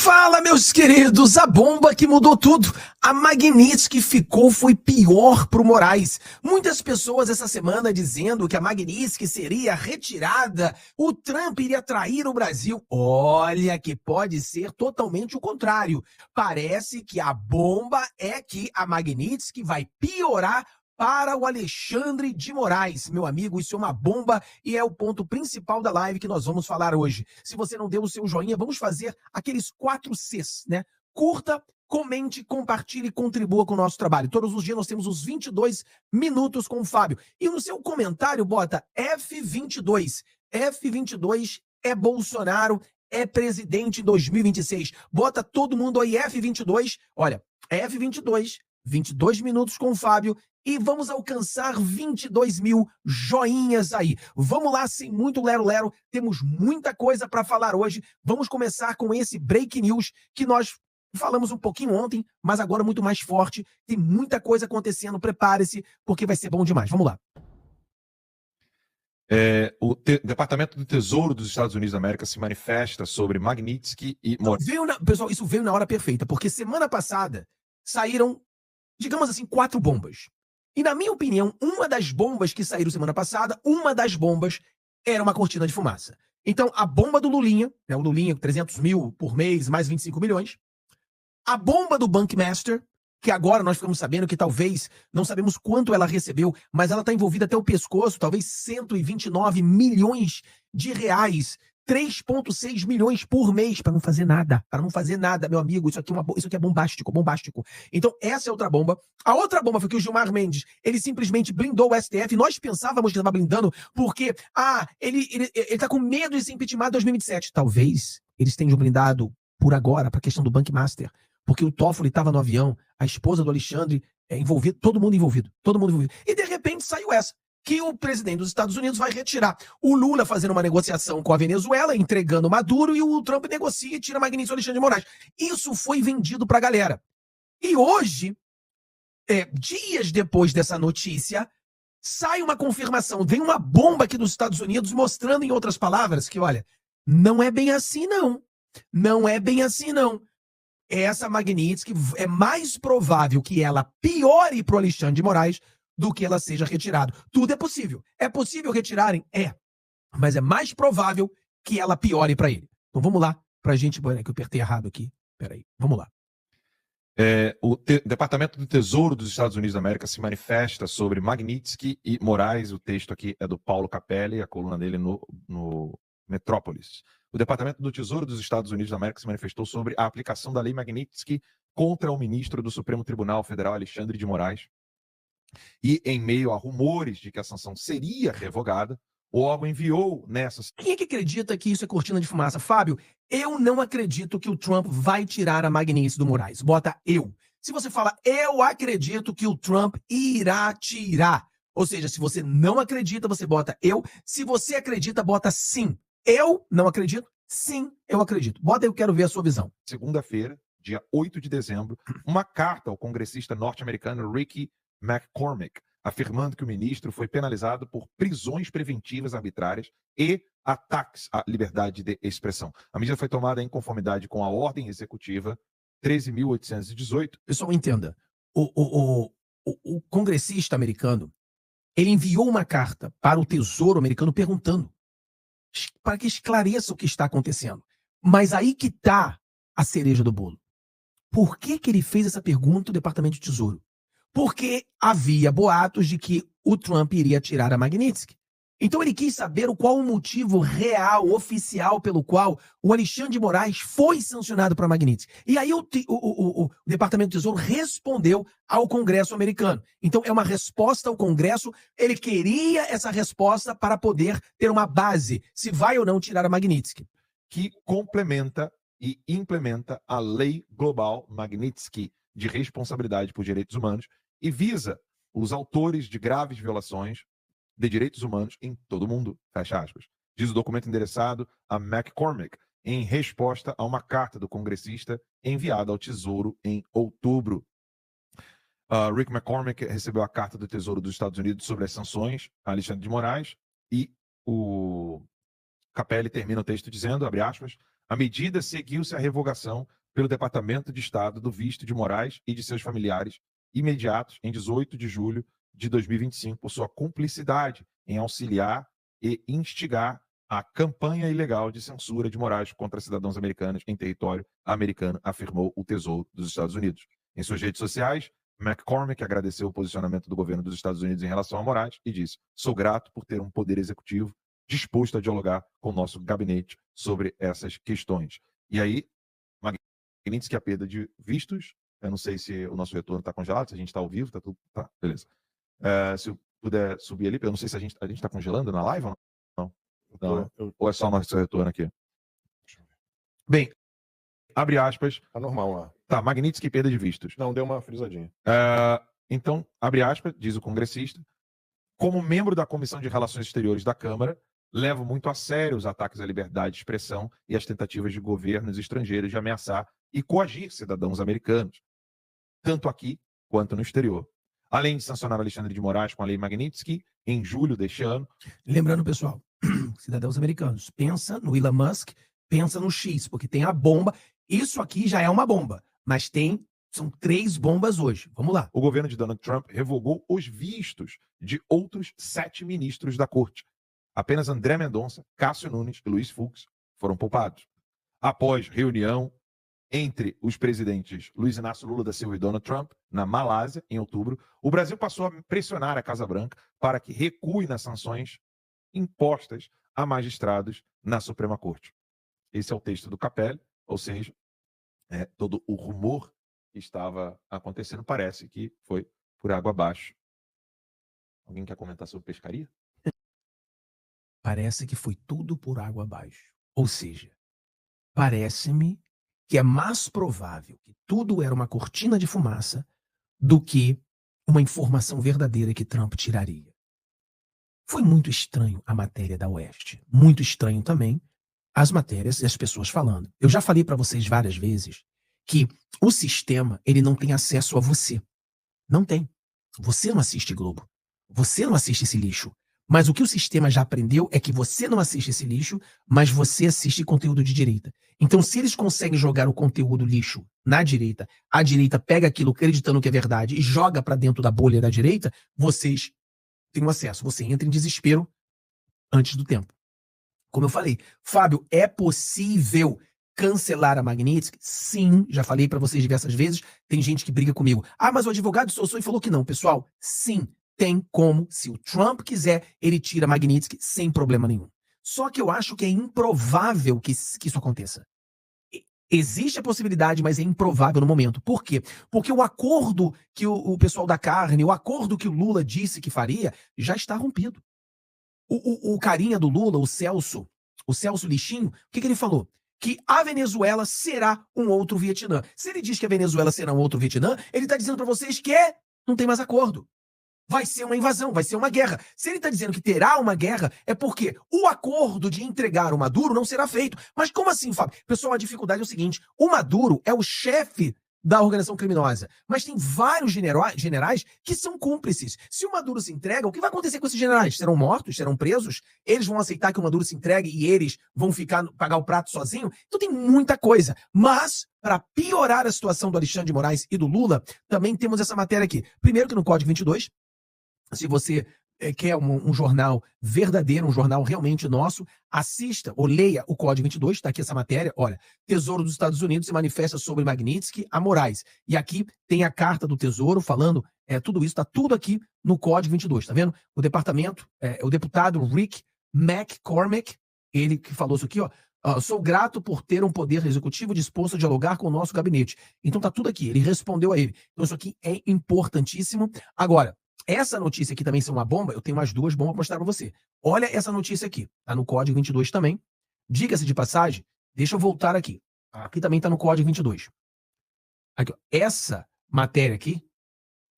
Fala, meus queridos, a bomba que mudou tudo. A Magnitsky foi pior pro Moraes. Muitas pessoas essa semana dizendo que a Magnitsky seria retirada, o Trump iria trair o Brasil. Olha que pode ser totalmente o contrário. Parece que a bomba é que a Magnitsky vai piorar para o Alexandre de Moraes. Meu amigo, isso é uma bomba e é o ponto principal da live que nós vamos falar hoje. Se você não deu o seu joinha, vamos fazer aqueles 4 Cs, né? Curta, comente, compartilhe e contribua com o nosso trabalho. Todos os dias nós temos os 22 minutos com o Fábio. E no seu comentário bota F22. F22 é Bolsonaro, é presidente em 2026. Bota todo mundo aí F22. Olha, F22, 22 minutos com o Fábio. E vamos alcançar 22 mil joinhas aí. Vamos lá, sem muito lero-lero. Temos muita coisa para falar hoje. Vamos começar com esse break news que nós falamos um pouquinho ontem, mas agora muito mais forte. Tem muita coisa acontecendo. Prepare-se, porque vai ser bom demais. Vamos lá. O Departamento do Tesouro dos Estados Unidos da América se manifesta sobre Magnitsky e Moraes. Pessoal, isso veio na hora perfeita, porque semana passada saíram, digamos assim, 4 bombas. E, na minha opinião, uma das bombas que saíram semana passada, uma das bombas era uma cortina de fumaça. Então, a bomba do Lulinha, né, o Lulinha, 300 mil por mês, mais 25 milhões. A bomba do Bunkmaster, que agora nós ficamos sabendo que talvez, não sabemos quanto ela recebeu, mas ela está envolvida até o pescoço, talvez 129 milhões de reais, 3,6 milhões por mês para não fazer nada, meu amigo. Isso aqui é bombástico. Então, essa é outra bomba. A outra bomba foi que o Gilmar Mendes, ele simplesmente blindou o STF. Nós pensávamos que ele estava blindando porque, ele tá com medo de ser impeachment em 2027. Talvez eles tenham blindado por agora para a questão do Bunkmaster, porque o Toffoli estava no avião, a esposa do Alexandre é envolvida, todo mundo envolvido. E de repente saiu essa, que o presidente dos Estados Unidos vai retirar. O Lula fazendo uma negociação com a Venezuela, entregando Maduro, e o Trump negocia e tira Magnitsky e Alexandre de Moraes. Isso foi vendido pra galera. E hoje, dias depois dessa notícia, sai uma confirmação, vem uma bomba aqui dos Estados Unidos mostrando, em outras palavras, que, olha, não é bem assim não. Não é bem assim não. Essa Magnitsky é mais provável que ela piore pro Alexandre de Moraes do que ela seja retirada. Tudo é possível. É possível retirarem? É. Mas é mais provável que ela piore para ele. Então vamos lá pra gente... que eu apertei errado aqui. Peraí, vamos lá. O Departamento do Tesouro dos Estados Unidos da América se manifesta sobre Magnitsky e Moraes. O texto aqui é do Paulo Capelli, a coluna dele no Metrópolis. O Departamento do Tesouro dos Estados Unidos da América se manifestou sobre a aplicação da lei Magnitsky contra o ministro do Supremo Tribunal Federal, Alexandre de Moraes. E, em meio a rumores de que a sanção seria revogada, o órgão enviou nessas... Quem é que acredita que isso é cortina de fumaça? Fábio, eu não acredito que o Trump vai tirar a Magnitsky do Moraes. Bota eu. Se você fala, eu acredito que o Trump irá tirar. Ou seja, se você não acredita, você bota eu. Se você acredita, bota sim. Eu não acredito. Sim, eu acredito. Bota eu quero ver a sua visão. Segunda-feira, dia 8 de dezembro, uma carta ao congressista norte-americano Ricky McCormick, afirmando que o ministro foi penalizado por prisões preventivas arbitrárias e ataques à liberdade de expressão. A medida foi tomada em conformidade com a ordem executiva 13.818. Pessoal, entenda. O congressista americano, ele enviou uma carta para o Tesouro americano perguntando para que esclareça o que está acontecendo. Mas aí que está a cereja do bolo. Por que ele fez essa pergunta ao Departamento de Tesouro? Porque havia boatos de que o Trump iria tirar a Magnitsky. Então ele quis saber qual o motivo real, oficial, pelo qual o Alexandre de Moraes foi sancionado para a Magnitsky. E aí o Departamento de Tesouro respondeu ao Congresso americano. Então é uma resposta ao Congresso. Ele queria essa resposta para poder ter uma base, se vai ou não tirar a Magnitsky. Que complementa e implementa a Lei Global Magnitsky de Responsabilidade por Direitos Humanos e visa os autores de graves violações de direitos humanos em todo o mundo, fecha aspas. Diz o documento endereçado a McCormick, em resposta a uma carta do congressista enviada ao Tesouro em outubro. Rick McCormick recebeu a carta do Tesouro dos Estados Unidos sobre as sanções a Alexandre de Moraes e o Capelli termina o texto dizendo, abre aspas, a medida seguiu-se a revogação pelo Departamento de Estado do Visto de Moraes e de seus familiares imediatos em 18 de julho de 2025 por sua cumplicidade em auxiliar e instigar a campanha ilegal de censura de Moraes contra cidadãos americanos em território americano, afirmou o Tesouro dos Estados Unidos. Em suas redes sociais, McCormick agradeceu o posicionamento do governo dos Estados Unidos em relação a Moraes e disse: "Sou grato por ter um poder executivo disposto a dialogar com o nosso gabinete sobre essas questões." E aí, Magnitsky, a perda de vistos. Eu não sei se o nosso retorno está congelado, se a gente está ao vivo, está tudo. Tá, beleza. Se eu puder subir ali, eu não sei se a gente está congelando na live ou não. Não, ou é só o nosso retorno aqui? Bem, abre aspas. Tá normal lá. Tá, Magnitsky, perda de vistos. Não, deu uma frisadinha. Então, abre aspas, diz o congressista, como membro da Comissão de Relações Exteriores da Câmara, levo muito a sério os ataques à liberdade de expressão e as tentativas de governos estrangeiros de ameaçar e coagir cidadãos americanos, tanto aqui quanto no exterior. Além de sancionar Alexandre de Moraes com a Lei Magnitsky, em julho deste ano. Lembrando, pessoal, cidadãos americanos, pensa no Elon Musk, pensa no X, porque tem a bomba. Isso aqui já é uma bomba, mas são 3 bombas hoje. Vamos lá. O governo de Donald Trump revogou os vistos de outros 7 ministros da corte. Apenas André Mendonça, Cássio Nunes e Luiz Fux foram poupados. Após reunião entre os presidentes Luiz Inácio Lula da Silva e Donald Trump, na Malásia, em outubro, o Brasil passou a pressionar a Casa Branca para que recue nas sanções impostas a magistrados na Suprema Corte. Esse é o texto do Capelli, ou seja, todo o rumor que estava acontecendo parece que foi por água abaixo. Alguém quer comentar sobre pescaria? Parece que foi tudo por água abaixo. Ou seja, parece-me que é mais provável que tudo era uma cortina de fumaça do que uma informação verdadeira que Trump tiraria. Foi muito estranho a matéria da Oeste. Muito estranho também as matérias e as pessoas falando. Eu já falei para vocês várias vezes que o sistema ele não tem acesso a você. Não tem. Você não assiste Globo. Você não assiste esse lixo. Mas o que o sistema já aprendeu é que você não assiste esse lixo, mas você assiste conteúdo de direita. Então, se eles conseguem jogar o conteúdo lixo na direita, a direita pega aquilo acreditando que é verdade e joga para dentro da bolha da direita, vocês têm um acesso. Você entra em desespero antes do tempo. Como eu falei, Fábio, é possível cancelar a Magnitsky? Sim, já falei para vocês diversas vezes. Tem gente que briga comigo. Ah, mas o advogado Sossoi falou que não. Pessoal, sim, tem como. Se o Trump quiser, ele tira a Magnitsky sem problema nenhum. Só que eu acho que é improvável que isso aconteça. Existe a possibilidade, mas é improvável no momento. Por quê? Porque o acordo que o pessoal da carne, o acordo que o Lula disse que faria, já está rompido. O carinha do Lula, o Celso Lixinho, o que ele falou? Que a Venezuela será um outro Vietnã. Se ele diz que a Venezuela será um outro Vietnã, ele está dizendo para vocês que não tem mais acordo. Vai ser uma invasão, vai ser uma guerra. Se ele está dizendo que terá uma guerra, é porque o acordo de entregar o Maduro não será feito. Mas como assim, Fábio? Pessoal, a dificuldade é o seguinte: o Maduro é o chefe da organização criminosa, mas tem vários generais que são cúmplices. Se o Maduro se entrega, o que vai acontecer com esses generais? Serão mortos? Serão presos? Eles vão aceitar que o Maduro se entregue e eles vão pagar o prato sozinho? Então tem muita coisa. Mas, para piorar a situação do Alexandre de Moraes e do Lula, também temos essa matéria aqui. Primeiro que no Código 22, se você quer um jornal verdadeiro, um jornal realmente nosso, assista ou leia o Código 22, está aqui essa matéria, olha, Tesouro dos Estados Unidos se manifesta sobre Magnitsky a Moraes. E aqui tem a carta do Tesouro falando, tudo isso, está tudo aqui no Código 22, tá vendo? O departamento, o deputado Rick McCormick, ele que falou isso aqui, ó, sou grato por ter um poder executivo disposto a dialogar com o nosso gabinete. Então tá tudo aqui, ele respondeu a ele. Então isso aqui é importantíssimo. Agora, essa notícia aqui também ser uma bomba, eu tenho mais 2 bombas para mostrar para você. Olha essa notícia aqui, tá no Código 22 também. Diga-se de passagem, deixa eu voltar aqui. Aqui também tá no Código 22. Aqui, ó. Essa matéria aqui,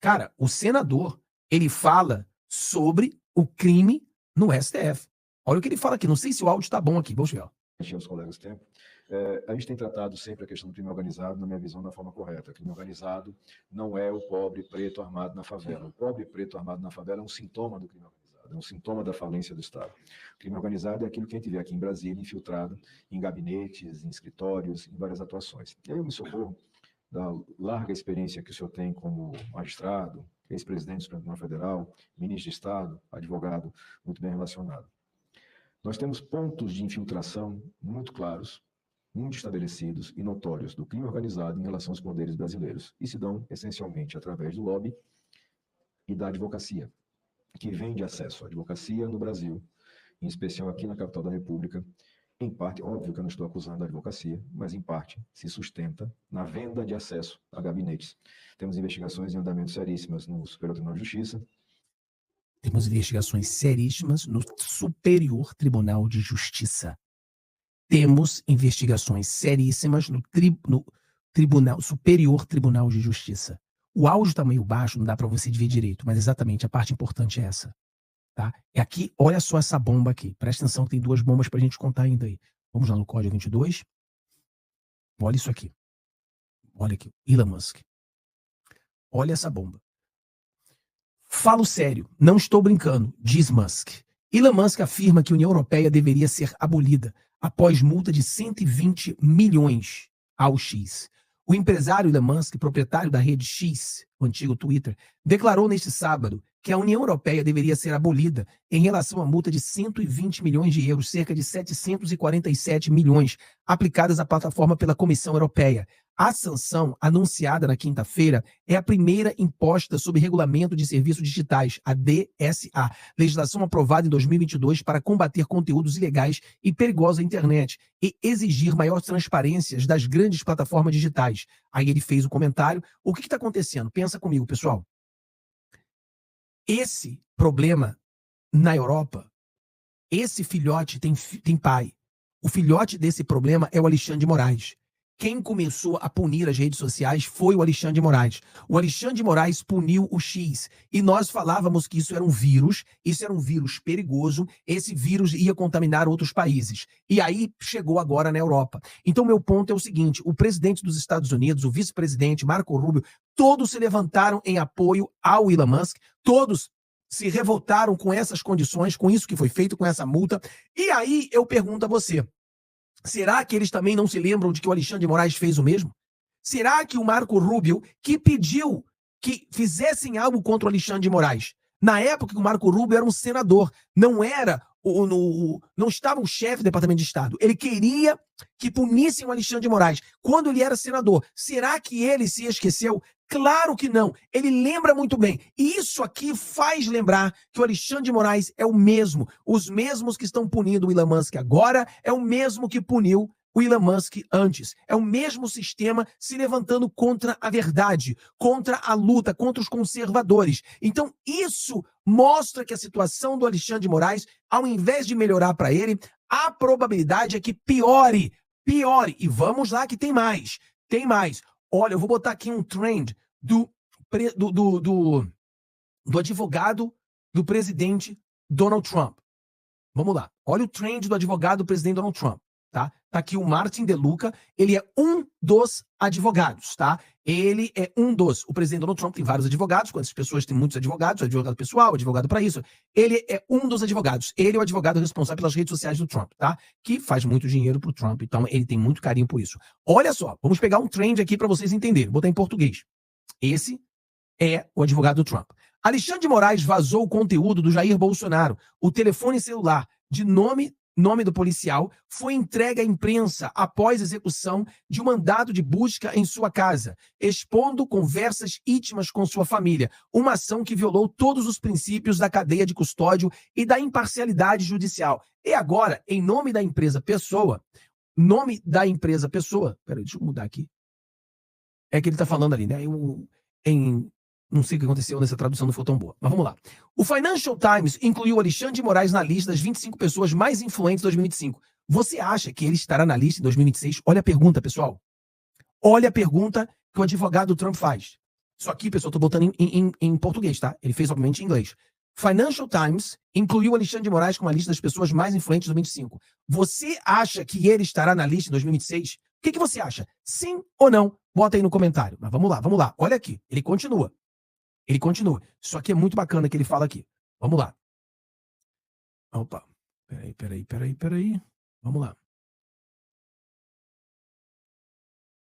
cara, o senador, ele fala sobre o crime no STF. Olha o que ele fala aqui, não sei se o áudio tá bom aqui, vamos ver. Os colegas tempo. A gente tem tratado sempre a questão do crime organizado, na minha visão, da forma correta. O crime organizado não é o pobre preto armado na favela. O pobre preto armado na favela é um sintoma do crime organizado. é um sintoma da falência do Estado. O crime organizado é aquilo que a gente vê aqui em Brasília, infiltrado em gabinetes, em escritórios, em várias atuações. E aí eu me socorro da larga experiência que o senhor tem como magistrado, ex-presidente do Supremo Tribunal Federal, ministro de Estado, advogado, muito bem relacionado. Nós temos pontos de infiltração muito claros, muito estabelecidos e notórios do crime organizado em relação aos poderes brasileiros, e se dão essencialmente através do lobby e da advocacia, que vende acesso à advocacia no Brasil, em especial aqui na capital da República. Em parte, óbvio que eu não estou acusando a advocacia, mas em parte se sustenta na venda de acesso a gabinetes. Temos investigações em andamento seríssimas no Superior Tribunal de Justiça. Temos investigações seríssimas no Superior Tribunal de Justiça. Temos investigações seríssimas no Superior Tribunal de Justiça. O áudio está meio baixo, não dá para você ver direito, mas exatamente a parte importante é essa. Tá? É aqui, olha só essa bomba aqui. Presta atenção que tem 2 bombas para a gente contar ainda aí. Vamos lá no código 22. Olha isso aqui. Olha aqui, Elon Musk. Olha essa bomba. Falo sério, não estou brincando, diz Musk. Elon Musk afirma que a União Europeia deveria ser abolida após multa de 120 milhões ao X. O empresário Elon Musk, proprietário da rede X, o antigo Twitter, declarou neste sábado que a União Europeia deveria ser abolida em relação à multa de 120 milhões de euros, cerca de 747 milhões, aplicadas à plataforma pela Comissão Europeia. A sanção, anunciada na quinta-feira, é a primeira imposta sob Regulamento de Serviços Digitais, a DSA, legislação aprovada em 2022 para combater conteúdos ilegais e perigosos na internet e exigir maior transparência das grandes plataformas digitais. Aí ele fez o comentário. O que está acontecendo? Pensa comigo, pessoal. Esse problema na Europa, esse filhote tem pai. O filhote desse problema é o Alexandre de Moraes. Quem começou a punir as redes sociais foi o Alexandre de Moraes. O Alexandre de Moraes puniu o X. E nós falávamos que isso era um vírus perigoso, esse vírus ia contaminar outros países. E aí chegou agora na Europa. Então, meu ponto é o seguinte, o presidente dos Estados Unidos, o vice-presidente Marco Rubio, todos se levantaram em apoio ao Elon Musk, todos se revoltaram com essas condições, com isso que foi feito, com essa multa. E aí eu pergunto a você, será que eles também não se lembram de que o Alexandre de Moraes fez o mesmo? Será que o Marco Rubio, que pediu que fizessem algo contra o Alexandre de Moraes, na época que o Marco Rubio era um senador, não estava o chefe do Departamento de Estado, ele queria que punissem o Alexandre de Moraes quando ele era senador. Será que ele se esqueceu? Claro que não. Ele lembra muito bem. E isso aqui faz lembrar que o Alexandre de Moraes é o mesmo. Os mesmos que estão punindo o Elon Musk agora é o mesmo que puniu o Elon Musk antes. É o mesmo sistema se levantando contra a verdade, contra a luta, contra os conservadores. Então, isso mostra que a situação do Alexandre de Moraes, ao invés de melhorar para ele, a probabilidade é que piore. E vamos lá que tem mais. Olha, eu vou botar aqui um trend do advogado do presidente Donald Trump. Vamos lá. Olha o trend do advogado do presidente Donald Trump. Tá aqui o Martin DeLuca, ele é um dos advogados, tá? Ele é um dos. O presidente Donald Trump tem vários advogados, quantas pessoas têm muitos advogados, advogado pessoal, advogado para isso. Ele é um dos advogados. Ele é o advogado responsável pelas redes sociais do Trump, tá? Que faz muito dinheiro pro Trump, então ele tem muito carinho por isso. Olha só, vamos pegar um trend aqui para vocês entenderem. Vou botar em português. Esse é o advogado do Trump. Alexandre de Moraes vazou o conteúdo do Jair Bolsonaro. O telefone celular de nome do policial foi entregue à imprensa após execução de um mandado de busca em sua casa, expondo conversas íntimas com sua família, uma ação que violou todos os princípios da cadeia de custódio e da imparcialidade judicial. E agora, em nome da empresa Pessoa, peraí, deixa eu mudar aqui. É que ele está falando ali, né? Não sei o que aconteceu nessa tradução, não foi tão boa. Mas vamos lá. O Financial Times incluiu Alexandre de Moraes na lista das 25 pessoas mais influentes de 2025. Você acha que ele estará na lista em 2026? Olha a pergunta, pessoal. Olha a pergunta que o advogado do Trump faz. Isso aqui, pessoal, estou botando em português, tá? Ele fez, obviamente, em inglês. Financial Times incluiu Alexandre de Moraes como a lista das pessoas mais influentes de 2025. Você acha que ele estará na lista em 2026? O que você acha? Sim ou não? Bota aí no comentário. Mas vamos lá. Olha aqui. Ele continua. Isso aqui é muito bacana que ele fala aqui. Vamos lá. Opa, peraí. Vamos lá.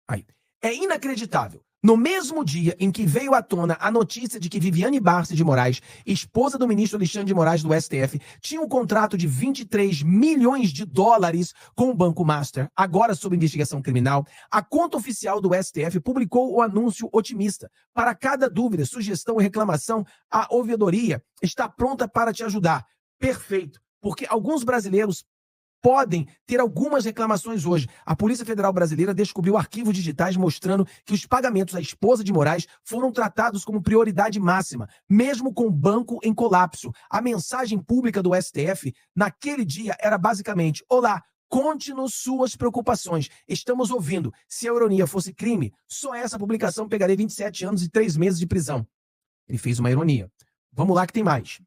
Aí. É inacreditável. No mesmo dia em que veio à tona a notícia de que Viviane Barsi de Moraes, esposa do ministro Alexandre de Moraes do STF, tinha um contrato de 23 milhões de dólares com o Banco Master, agora sob investigação criminal, a conta oficial do STF publicou o anúncio otimista. Para cada dúvida, sugestão ou reclamação, a ouvidoria está pronta para te ajudar. Perfeito, porque alguns brasileiros podem ter algumas reclamações hoje. A Polícia Federal Brasileira descobriu arquivos digitais mostrando que os pagamentos à esposa de Moraes foram tratados como prioridade máxima, mesmo com o banco em colapso. A mensagem pública do STF naquele dia era basicamente: olá, conte-nos suas preocupações. Estamos ouvindo. Se a ironia fosse crime, só essa publicação pegaria 27 anos e 3 meses de prisão. Ele fez uma ironia. Vamos lá que tem mais.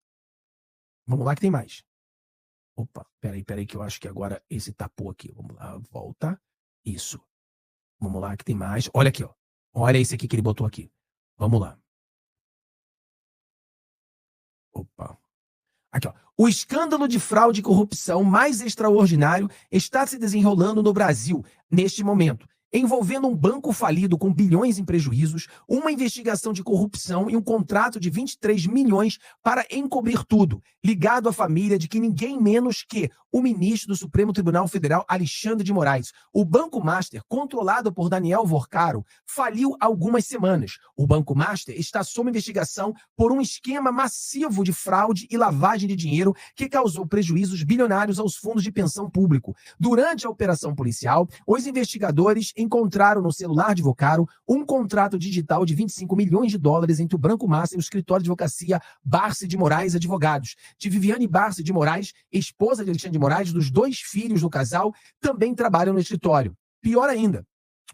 Opa, peraí, que eu acho que agora esse tapou aqui. Vamos lá, volta. Isso. Vamos lá, que tem mais. Olha aqui, ó. Olha esse aqui que ele botou aqui. Vamos lá. Opa. Aqui, ó. O escândalo de fraude e corrupção mais extraordinário está se desenrolando no Brasil neste momento, envolvendo um banco falido com bilhões em prejuízos, uma investigação de corrupção e um contrato de 23 milhões para encobrir tudo, ligado à família de que ninguém menos que o ministro do Supremo Tribunal Federal, Alexandre de Moraes. O Banco Master, controlado por Daniel Vorcaro, faliu há algumas semanas. O Banco Master está sob investigação por um esquema massivo de fraude e lavagem de dinheiro que causou prejuízos bilionários aos fundos de pensão público. Durante a operação policial, os investigadores encontraram no celular de Vorcaro um contrato digital de 25 milhões de dólares entre o Banco Master e o escritório de advocacia Barsi de Moraes Advogados. De Viviane Barsi de Moraes, esposa de Alexandre de Moraes, dos 2 filhos do casal, também trabalham no escritório. Pior ainda,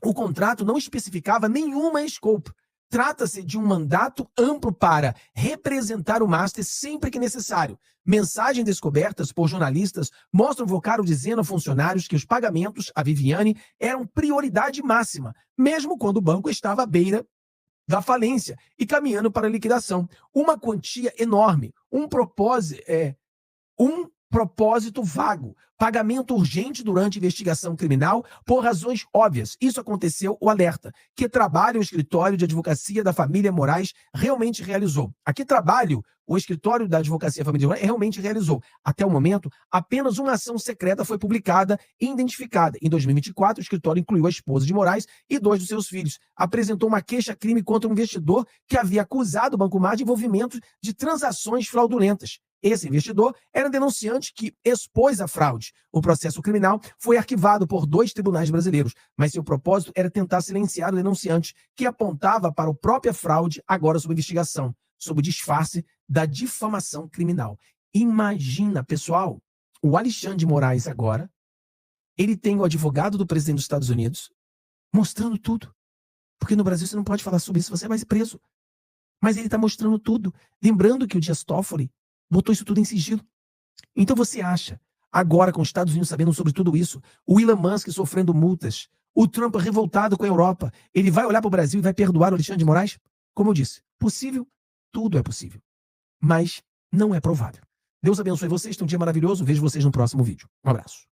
o contrato não especificava nenhuma scope. Trata-se de um mandato amplo para representar o Master sempre que necessário. Mensagens descobertas por jornalistas mostram Vorcaro dizendo a funcionários que os pagamentos a Viviane eram prioridade máxima, mesmo quando o banco estava à beira da falência e caminhando para a liquidação. Uma quantia enorme, um propósito vago, pagamento urgente durante investigação criminal por razões óbvias. Isso aconteceu, o alerta. Que trabalho o escritório de advocacia da família Moraes realmente realizou? A que trabalho o escritório da advocacia da família Moraes realmente realizou? Até o momento, apenas uma ação secreta foi publicada e identificada. Em 2024, o escritório incluiu a esposa de Moraes e 2 dos seus filhos. Apresentou uma queixa-crime contra um investidor que havia acusado o Banco Master de envolvimento de transações fraudulentas. Esse investidor era um denunciante que expôs a fraude. O processo criminal foi arquivado por 2 tribunais brasileiros, mas seu propósito era tentar silenciar o denunciante, que apontava para a própria fraude, agora sob investigação, sob o disfarce da difamação criminal. Imagina, pessoal, o Alexandre de Moraes agora, ele tem o advogado do presidente dos Estados Unidos mostrando tudo. Porque no Brasil você não pode falar sobre isso, você vai ser preso. Mas ele está mostrando tudo. Lembrando que o Dias Toffoli botou isso tudo em sigilo. Então você acha, agora com os Estados Unidos sabendo sobre tudo isso, o Elon Musk sofrendo multas, o Trump revoltado com a Europa, ele vai olhar para o Brasil e vai perdoar o Alexandre de Moraes? Como eu disse, possível? Tudo é possível. Mas não é provável. Deus abençoe vocês, tenham um dia maravilhoso, vejo vocês no próximo vídeo. Um abraço.